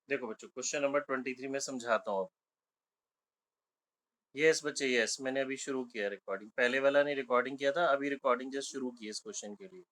देखो बच्चों, question number 23 में समझाता हूँ। यस बच्चे, यस, मैंने अभी शुरू किया रिकॉर्डिंग। पहले वाला ने रिकॉर्डिंग किया था, अभी रिकॉर्डिंग जस्ट शुरू की इस क्वेश्चन के लिए।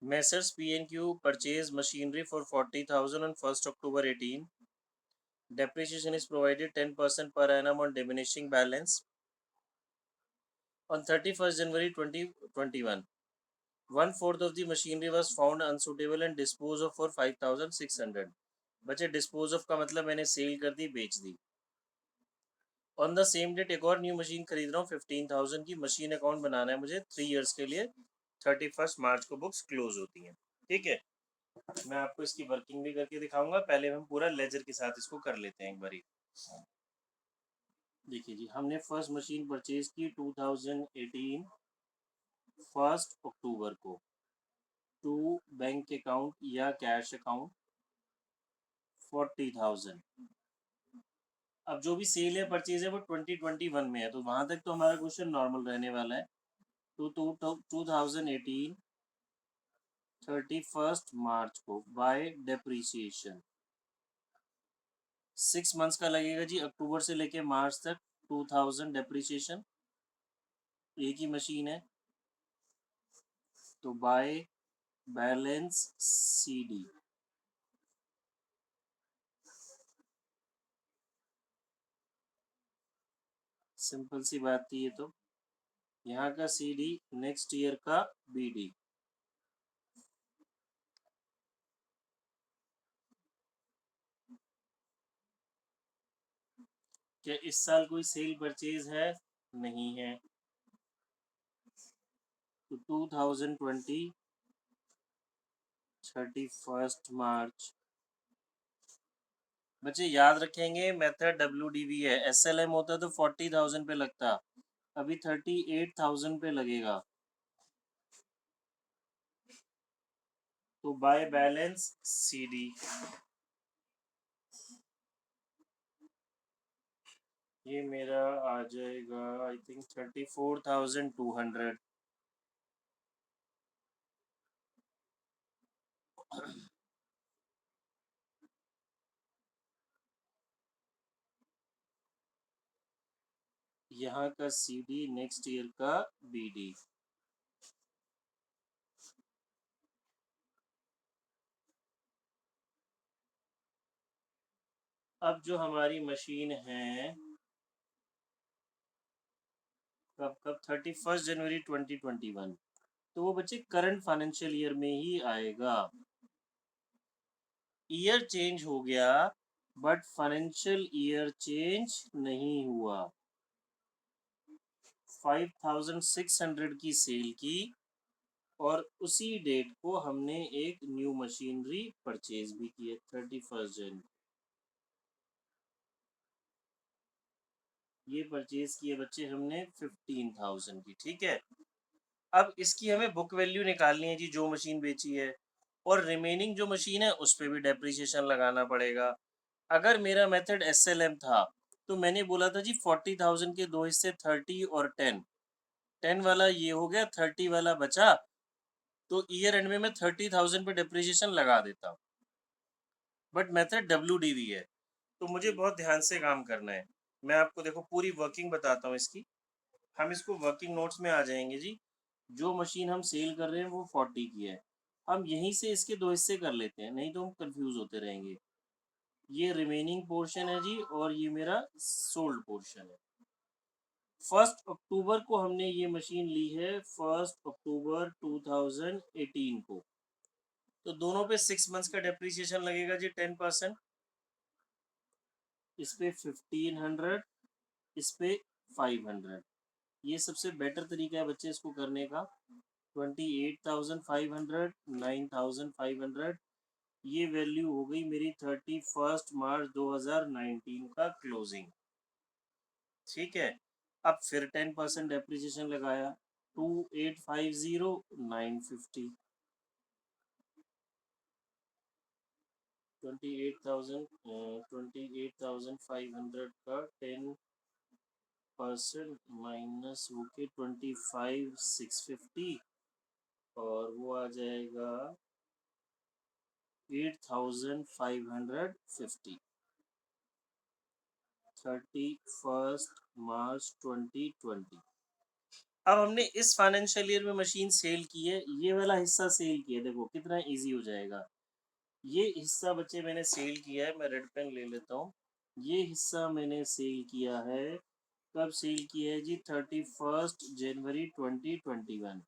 Messrs P&Q purchase machinery for 40,000 on 1st October 18. Depreciation is provided 10% per annum on diminishing balance. On 31st January 2021, 1/4 of the machinery was found unsuitable and disposed of for 5,600. बच्चे dispose of का मतलब मैंने cell कर दी, बेच दी। On the same date एक और new machine खरीद रहा हूँ 15,000 की। मशीन अकाउंट बनाना है मुझे 3 इयर्स के लिए। 31 मार्च को बुक्स क्लोज होती हैं। ठीक है, मैं आपको इसकी वर्किंग भी करके दिखाऊंगा। पहले हम पूरा लेजर के साथ इसको कर लेते हैं एक बारी। देखिए जी, हमने फर्स्ट मशीन परचेज की 2018 1 अक्टूबर को टू बैंक अकाउंट या कैश अकाउंट 40,000। अब जो भी सेल है परचेज है वो 2021 में है, तो वहां तक तो हमारा क्वेश्चन नॉर्मल रहने वाला है। तो 2018 31 मार्च को बाय डेप्रीसिएशन 6 मंथ्स का लगेगा जी, अक्टूबर से लेके मार्च तक 2000 डेप्रीसिएशन। एक ही मशीन है, तो बाय बैलेंस CD। सिंपल सी बात थी ये तो। यहाँ का CD, नेक्स्ट ईयर का BD। क्या इस साल कोई सेल परचेज है? नहीं है। तो 2020 31 मार्च। बच्चे याद रखेंगे, मेथड WDV है। SLM होता तो 40,000 पे लगता, अभी 38,000 पे लगेगा। तो बाय बैलेंस CD। ये मेरा आ जाएगा आई थिंक 34,200। यहाँ का CD, नेक्स्ट ईयर का BD। अब जो हमारी मशीन है कब 31 जनवरी 2021, तो वो बच्चे करंट फाइनेंशियल ईयर में ही आएगा। ईयर चेंज हो गया बट फाइनेंशियल ईयर चेंज नहीं हुआ। 5,600 की सेल की और उसी डेट को हमने एक न्यू मशीनरी परचेज भी की है 31 जनवरी। ये परचेज किए बच्चे हमने 15,000 की। ठीक है, अब इसकी हमें बुक वैल्यू निकालनी है जी, जो मशीन बेची है, और रिमेनिंग जो मशीन है उस पर भी डेप्रीसिएशन लगाना पड़ेगा। अगर मेरा मेथड SLM था तो मैंने बोला था जी 40,000 के दो हिस्से 30 और 10 वाला ये हो गया, 30 वाला बचा, तो ईयर एंड में मैं 30,000 पे डेप्रीसिएशन लगा देता। बट मेथड WDV है, तो मुझे बहुत ध्यान से काम करना है। मैं आपको देखो पूरी वर्किंग बताता हूँ इसकी। हम इसको वर्किंग नोट्स में आ जाएंगे जी। जो मशीन हम सेल कर रहे हैं वो 40 की है, हम यहीं से इसके दो हिस्से कर लेते हैं, नहीं तो हम कंफ्यूज होते रहेंगे। ये रिमेनिंग पोर्शन है जी, और ये मेरा सोल्ड पोर्शन है। 1 अक्टूबर को हमने ये मशीन ली है, 1 अक्टूबर 2018 को। तो दोनों पे 6 मंथ्स का डेप्रीसिएशन लगेगा जी 10%। इस पे 1500, इस पे 500। ये सबसे बेटर तरीका है बच्चे इसको करने का। 28,500, 9,500, ये वैल्यू हो गई मेरी 31 मार्च 2019 का क्लोजिंग। ठीक है, अब फिर 10% डेप्रिसिएशन लगाया, 2850, 950, 28,500 का 10% माइनस हो के 25,650, और वो आ जाएगा 8,550 31 मार्च 2020। अब हमने इस फाइनेंशियल ईयर में मशीन सेल की है, ये वाला हिस्सा सेल किया, देखो कितना इजी हो जाएगा। ये हिस्सा बच्चे मैंने सेल किया है, मैं रेड पेन ले लेता हूँ। ये हिस्सा मैंने सेल किया है, कब सेल किया है जी? 31 जनवरी 2021।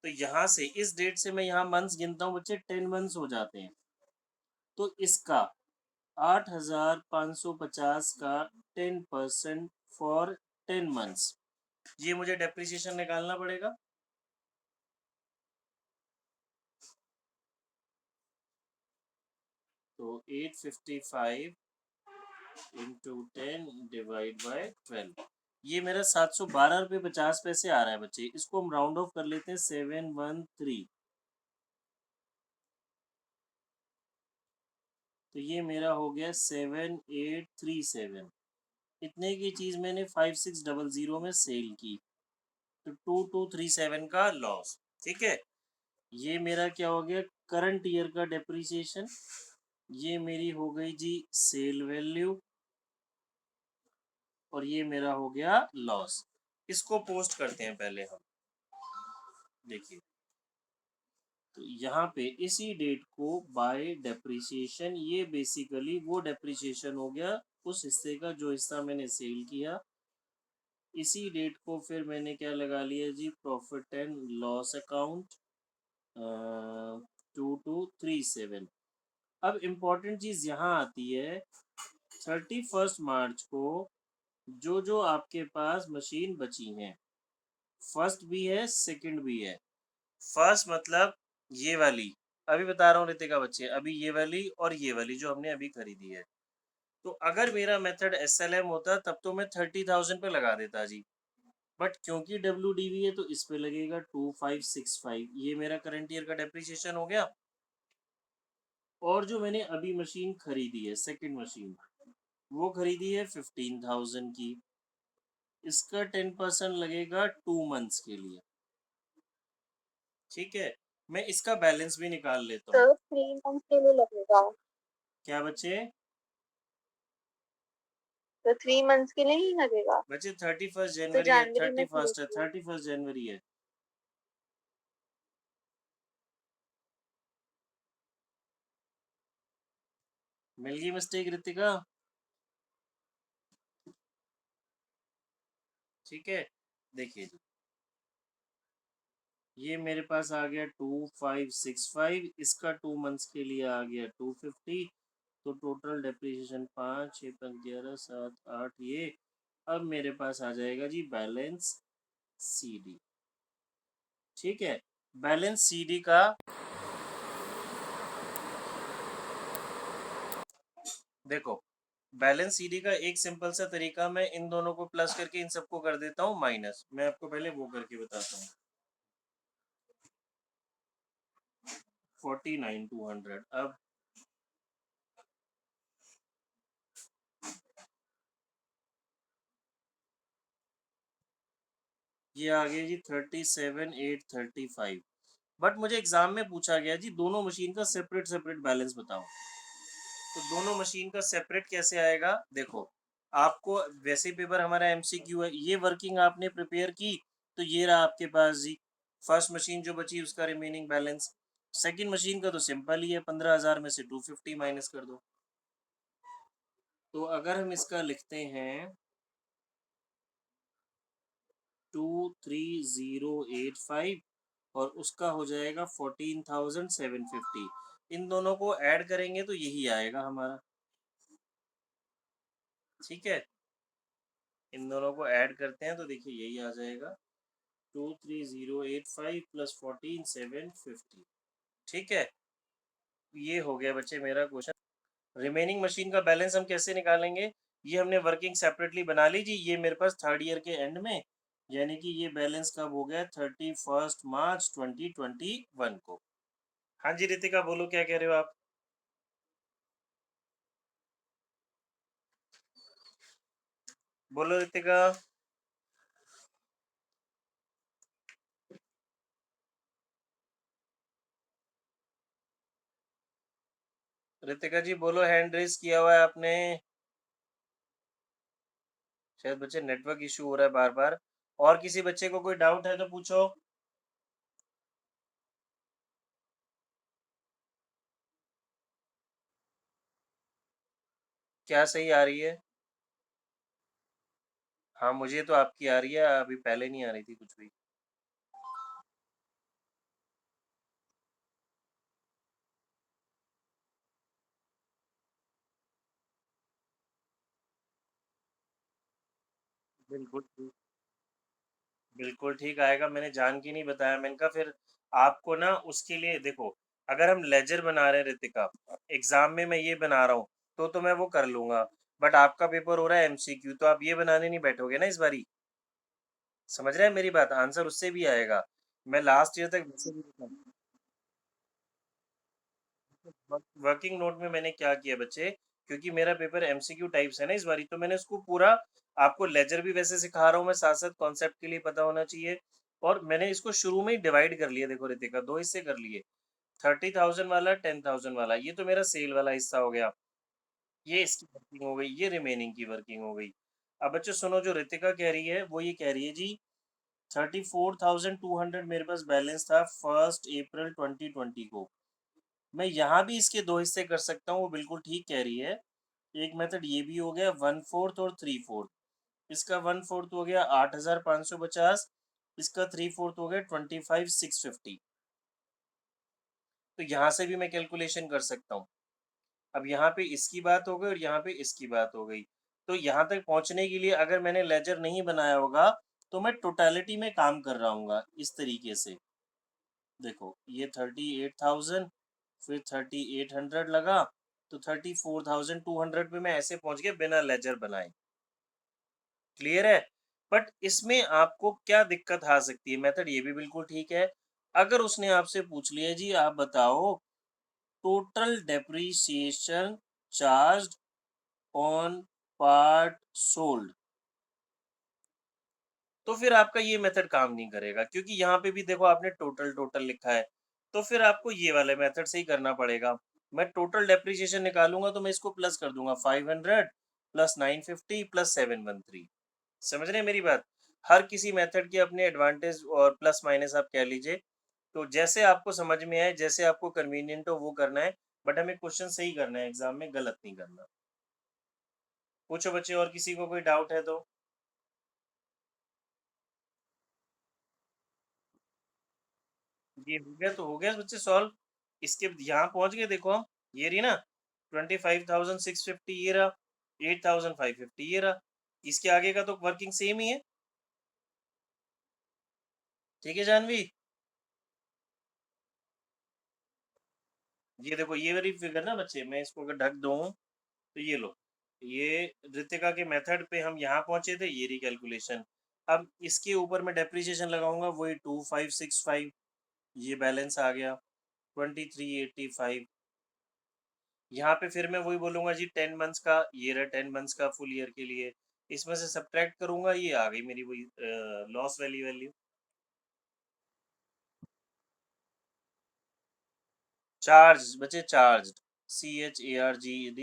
तो यहाँ से इस डेट से मैं यहाँ मंथ्स गिनता हूँ बच्चे, 10 मंथ्स हो जाते हैं। तो इसका 8,550 का 10% फॉर 10 मंथ्स, ये मुझे डेप्रिसिएशन निकालना पड़ेगा। तो 855 इंटू 10 डिवाइड बाय 12, ये मेरा 712 रुपये 50 पैसे आ रहा है बच्चे। इसको हम राउंड ऑफ कर लेते हैं 713। तो ये मेरा हो गया 7837। इतने की चीज़ मैंने 5600 में सेल की, तो 2237 का लॉस। ठीक है, ये मेरा क्या हो गया? करंट ईयर का डेप्रिसिएशन। ये मेरी हो गई जी सेल वैल्यू, और ये मेरा हो गया लॉस। इसको पोस्ट करते हैं पहले हम, देखिए। तो यहाँ पे इसी डेट को बाय डेप्रिसिएशन, ये बेसिकली वो डेप्रिसिएशन हो गया उस हिस्से का जो हिस्सा मैंने सेल किया। इसी डेट को फिर मैंने क्या लगा लिया जी? Profit and loss account 2237। अब इम्पोर्टेंट चीज़ यहाँ आती है, 31 मार्च को जो जो आपके पास मशीन बची हैं, फर्स्ट भी है सेकंड भी है। फर्स्ट मतलब ये वाली, अभी बता रहा हूँ रितिका बच्चे, अभी ये वाली और ये वाली जो हमने अभी खरीदी है। तो अगर मेरा मेथड SLM होता तब तो मैं 30,000 पे लगा देता जी, बट क्योंकि WDV है तो इस पे लगेगा 2565। ये मेरा करंट ईयर का डेप्रिसिएशन हो गया। और जो मैंने अभी मशीन खरीदी है, सेकंड मशीन, वो खरीदी है 15,000 की। इसका 10% लगेगा 2 मंथ्स के लिए। ठीक है, मैं इसका बैलेंस भी निकाल लेता हूँ। सर 3 मंथ के लिए लगेगा, क्या बच्चे? तो 3 मंथ्स के लिए ही लगेगा। बच्चे 31 तो जनवरी है, जनवरी में 31 है, खरीदी है। 31 जनवरी है। मिल गई मिस्टेक रितिका? ठीक है, देखिए जी, ये मेरे पास आ गया 2565, इसका 2 मंथ्स के लिए आ गया 250। तो टोटल डेप्रिसिएशन 5 6 5 11 7 8 ये। अब मेरे पास आ जाएगा जी बैलेंस CD। ठीक है, बैलेंस CD का देखो, बैलेंस CD का एक सिंपल सा तरीका, मैं इन दोनों को प्लस करके इन सबको कर देता हूँ माइनस। मैं आपको पहले वो करके बताता हूँ। 49,200। अब ये आ गया जी 37,835। बट मुझे एग्जाम में पूछा गया जी दोनों मशीन का सेपरेट सेपरेट बैलेंस बताओ। तो दोनों मशीन का सेपरेट कैसे आएगा? देखो, आपको वैसे ही पेपर हमारा MCQ है, ये वर्किंग आपने प्रिपेयर की, तो ये रहा आपके पास जी फर्स्ट मशीन जो बची उसका रिमेनिंग बैलेंस। सेकंड मशीन का तो सिंपल ही है, 15,000 में से 250 माइनस कर दो। तो अगर हम इसका लिखते हैं 23,085, और उसका हो जाएगा 14,750, इन दोनों को ऐड करेंगे तो यही आएगा हमारा। ठीक है, इन दोनों को ऐड करते हैं तो देखिए यही आ जाएगा 23,085 प्लस 14,750। ठीक है, ये हो गया बच्चे मेरा क्वेश्चन। रिमेनिंग मशीन का बैलेंस हम कैसे निकालेंगे? ये हमने वर्किंग सेपरेटली बना ली जी, ये मेरे पास थर्ड ईयर के एंड में, यानी कि ये बैलेंस कब हो गया? 31 मार्च 2021 को। हाँ जी रितिका, बोलो क्या कह रहे हो आप? बोलो रितिका। रितिका जी बोलो, हैंड रेस किया हुआ है आपने। शायद बच्चे नेटवर्क इशू हो रहा है बार बार। और किसी बच्चे को कोई डाउट है तो पूछो। क्या सही आ रही है? हाँ, मुझे तो आपकी आ रही है, अभी पहले नहीं आ रही थी कुछ भी। बिल्कुल ठीक। बिल्कुल ठीक आएगा, मैंने जान के नहीं बताया। मैंने कहा फिर आपको ना उसके लिए देखो, अगर हम लेजर बना रहे हैं रितिका, एग्जाम में मैं ये बना रहा हूँ, तो मैं वो कर लूंगा। बट आपका पेपर हो रहा है एमसीक्यू, तो आप ये बनाने नहीं बैठोगे ना इस बारी। समझ रहे हैं मेरी बात? आंसर उससे भी आएगा। मैं लास्ट ईयर तक वैसे भी वर्किंग नोट में मैंने क्या किया बच्चे, क्योंकि मेरा पेपर एमसीक्यू टाइप्स है ना इस बारी, तो मैंने उसको पूरा आपको लेजर भी वैसे सिखा रहा हूँ मैं, साथ साथ कॉन्सेप्ट के लिए पता होना चाहिए। और मैंने इसको शुरू में ही डिवाइड कर लिया, देखो रितिका, दो हिस्से कर लिए। 30,000 वाला, 10,000 वाला, ये तो मेरा सेल वाला हिस्सा हो गया। ये इसकी वर्किंग हो गई, ये रिमेनिंग की वर्किंग हो गई। अब बच्चों सुनो, जो रितिका कह रही है वो ये कह रही है जी, 34,200 मेरे पास बैलेंस था 1 अप्रैल 2020 को। मैं यहाँ भी इसके दो हिस्से कर सकता हूँ, वो बिल्कुल ठीक कह रही है। एक मेथड ये भी हो गया 1/4 और 3/4। इसका 1/4 हो गया 8,550, इसका 3/4 हो गया 25,650। तो यहाँ से भी मैं कैलकुलेशन कर सकता हूँ। अब यहाँ पे इसकी बात हो गई और यहाँ पे इसकी बात हो गई। तो यहाँ तक पहुँचने के लिए अगर मैंने लेजर नहीं बनाया होगा, तो मैं टोटलिटी में काम कर रहा हूँ इस तरीके से। देखो, ये 38,000, फिर 3800 लगा, तो 34,200 पे मैं ऐसे पहुंच गया बिना लेजर बनाए। क्लियर है? बट इसमें आपको क्या दिक्कत आ सकती है? मेथड ये भी बिल्कुल ठीक है। अगर उसने आपसे पूछ लिया जी आप बताओ, total depreciation charge on part sold, तो फिर आपका ये मेथड काम नहीं करेगा, क्योंकि यहाँ पे भी देखो आपने टोटल टोटल लिखा है। तो फिर आपको ये वाले मेथड से ही करना पड़ेगा। मैं टोटल डेप्रिसिएशन निकालूंगा तो मैं इसको प्लस कर दूंगा, 500 प्लस 950 प्लस 713। समझ रहे हैं मेरी बात? हर किसी मेथड के अपने एडवांटेज और प्लस माइनस आप कह लीजिए। तो जैसे आपको समझ में आए, जैसे आपको कन्वीनियंट हो वो करना है। बट हमें क्वेश्चन सही करना है, एग्जाम में गलत नहीं करना। पूछो बच्चे, और किसी को कोई डाउट है तो। ये हो गया तो हो गया बच्चे सॉल्व। इसके यहाँ पहुंच गए, देखो हम, ये रही ना 25,650, ये रहा 8,550, ये रहा। इसके आगे का तो वर्किंग सेम ही है। ठीक है जानवी? ये देखो, ये वाली फिगर ना बच्चे, मैं इसको अगर ढक दूँ तो ये लो, ये रितिका के मेथड पे हम यहाँ पहुंचे थे, ये रही कैलकुलेशन। अब इसके ऊपर मैं डेप्रिसिएशन लगाऊंगा, वही 2,565, ये बैलेंस आ गया 2,385। यहाँ पे फिर मैं वही बोलूंगा जी 10 मंथ्स का, ये रहा 10 मंथ्स का फुल ईयर के लिए। इसमें से सब्ट्रैक्ट करूंगा, ये आ गई मेरी वही लॉस वैल्यू। चार्ज बचे, charge, CHARGED,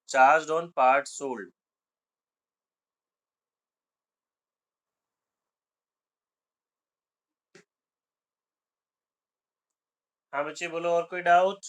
charge on part sold. हाँ बच्चे बोलो, और कोई डाउट?